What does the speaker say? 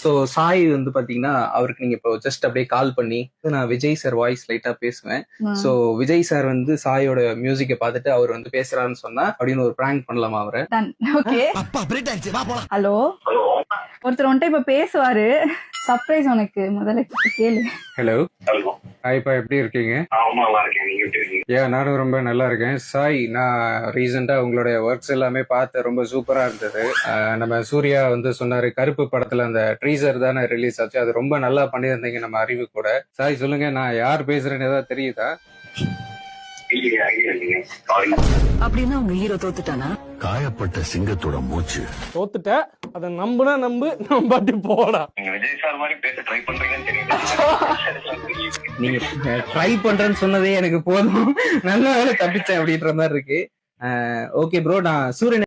So Sai வந்து பாத்தீங்கன்னா அவருக்கு நீங்க இப்போ ஜஸ்ட் அப்படியே கால் பண்ணி நான் விஜய் சார் வாய்ஸ் லைட்டா பேசுவேன். ஸோ விஜய் சார் வந்து சாயோட மியூசிக்கை பார்த்துட்டு அவர் வந்து பேசுறாருன்னு சொன்னா அப்படின்னு ஒரு பிராங்க் பண்ணலாமா அவரை? ஓகே. ஹலோ, ஒருத்தர் வந்துட்டு இப்ப பேசுவாரு. சர்ப்ரைஸ் உனக்கு, முதல்ல கேளு. ஹலோ ஹாய்ப்பா, எப்படி இருக்கீங்க? நானும் ரொம்ப நல்லா இருக்கேன். சாய், நான் ரீசெண்டா உங்களுடைய ஒர்க்ஸ் எல்லாமே பார்த்து ரொம்ப சூப்பரா இருந்தது. நம்ம சூர்யா வந்து சொன்னாரு கருப்பு படத்துல அந்த ட்ரீசர் தானே ரிலீஸ் ஆச்சு, அது ரொம்ப நல்லா பண்ணியிருந்தீங்க நம்ம அறிவு கூட. சாய் சொல்லுங்க, நான் யார் பேசுறேன்னு ஏதாவது தெரியுதா? அப்படின்னா உங்க ஹீரோ தோத்துட்டானா? காயப்பட்ட சிங்கத்தோட மூச்சு தோத்துட்ட, அத நம்புனா நம்பு, நம்பாட்டி போடா. விஜய் சார் மாதிரி பேச ட்ரை பண்றீங்கன்னு தெரியுது. நீங்க ட்ரை பண்றேன்னு சொன்னதே எனக்கு போதும், நல்ல வேலை தப்பிச்சேன் அப்படின்ற மாதிரி இருக்கு. ஓகே ப்ரோ, நான் சூரியன்